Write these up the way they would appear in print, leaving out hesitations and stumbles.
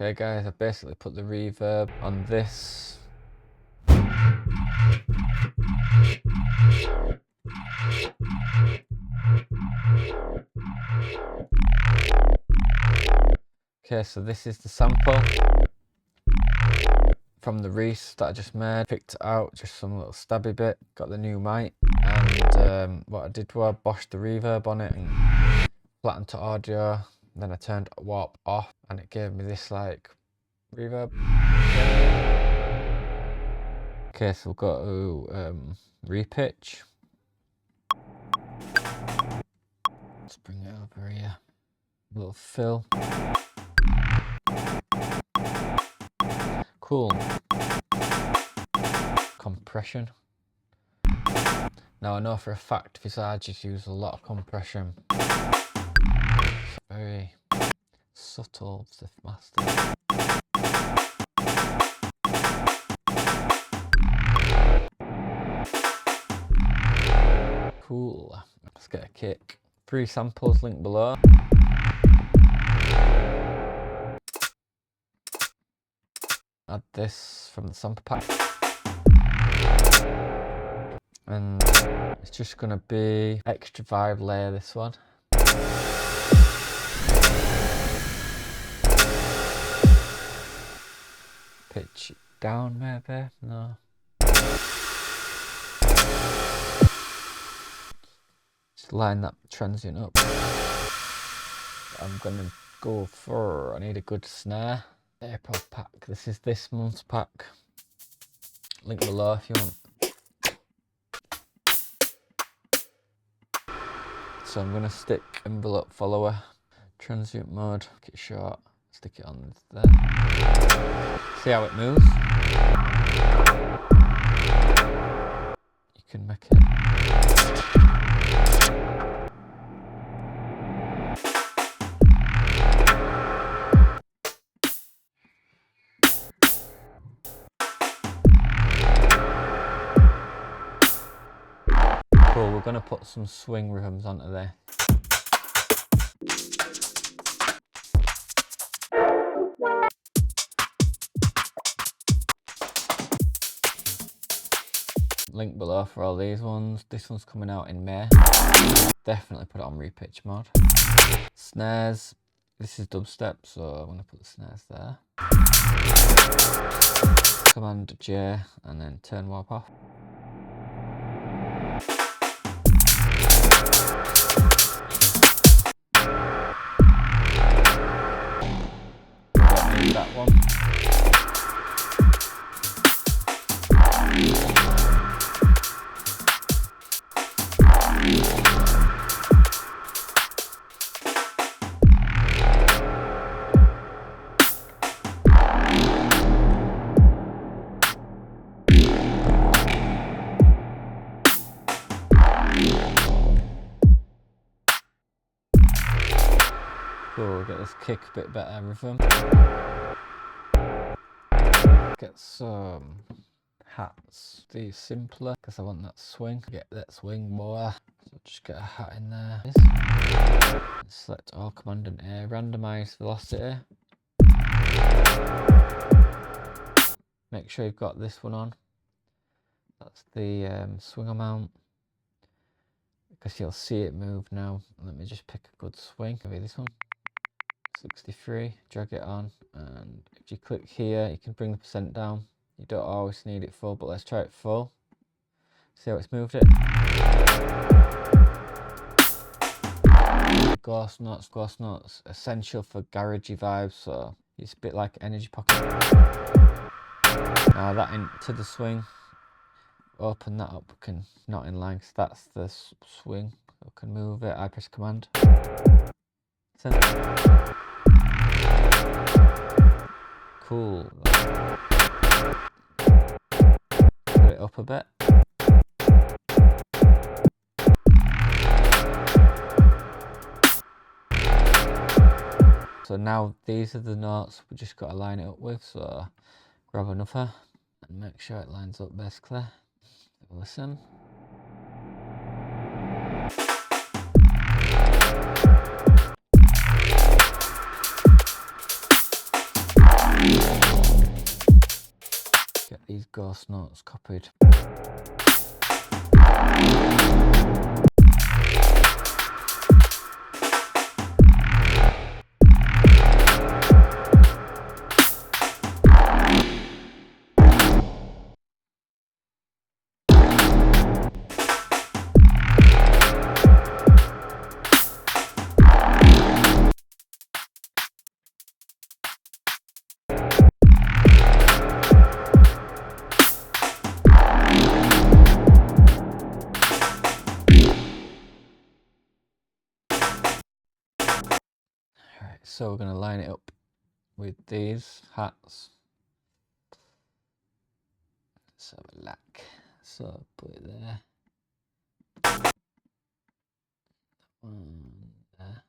Okay guys, I basically put the reverb on this. Okay, so this is the sample from the Reese that I just made. Picked it out, just some little stabby bit. Got the new mic, and what I did was I boshed the reverb on it and flattened to audio. Then I turned warp off, and it gave me this like reverb. Okay, so we've got to repitch. Let's bring it over here. A little fill. Cool. Compression. Now I know for a fact Visages use a lot of compression. It's very subtle fifth master. Cool. Let's get a kick. 3 samples linked below. Add this from the sample pack. And it's just gonna be extra vibe layer, this one. Pitch it down maybe? No. Just line that transient up. I'm gonna go for, I need a good snare. April pack. This is this month's pack. Link below if you want. So I'm gonna stick envelope follower, transient mode, make it short, stick it on there. See how it moves? You can make it. Cool, we're gonna put some swing rhythms onto there. Link below for all these ones. This one's coming out in May. Definitely put it on repitch mode. Snares. This is dubstep, so I'm gonna put the snares there. Command J and then turn warp off. That one. Cool, get this kick a bit better rhythm. Get some hats. These simpler because I want that swing. Get that swing more. So just get a hat in there. Select all, Command and A. Randomize velocity. Make sure you've got this one on. That's the swing amount. Because you'll see it move now. Let me just pick a good swing. Maybe this one. 63, drag it on, and if you click here you can bring the percent down. You don't always need it full, but let's try it full. See how it's moved it? Ghost notes, essential for garagey vibes, so it's a bit like Energy Pocket. Now that into the swing, open that up, can not in line, because that's the swing. I can move it, I press Command. Cool. Put it up a bit. So now these are the notes we just got to line it up with, so grab another and make sure it lines up basically. Listen. these ghost notes copied. So we're going to line it up with these hats. Let's have a look. So put it there. One there.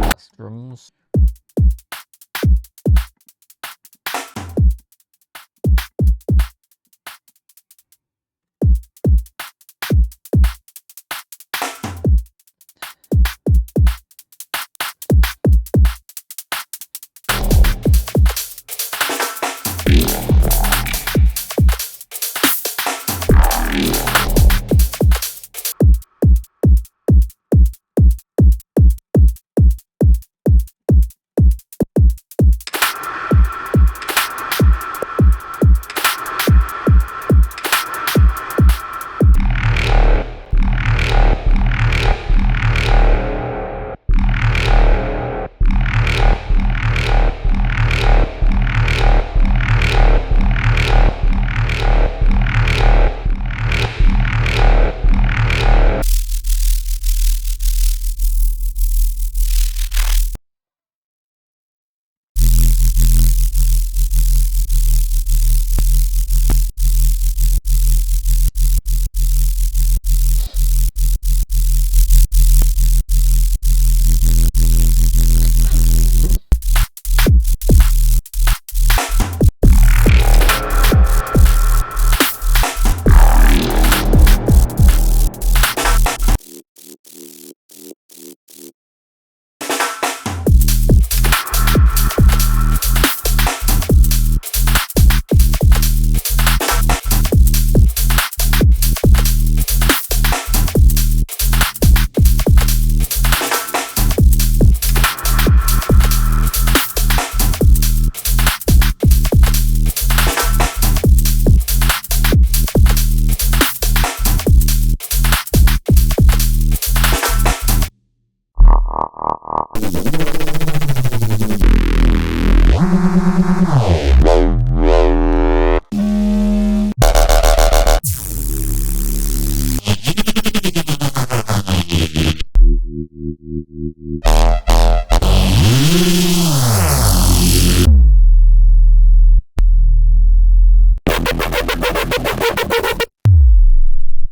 That's drums.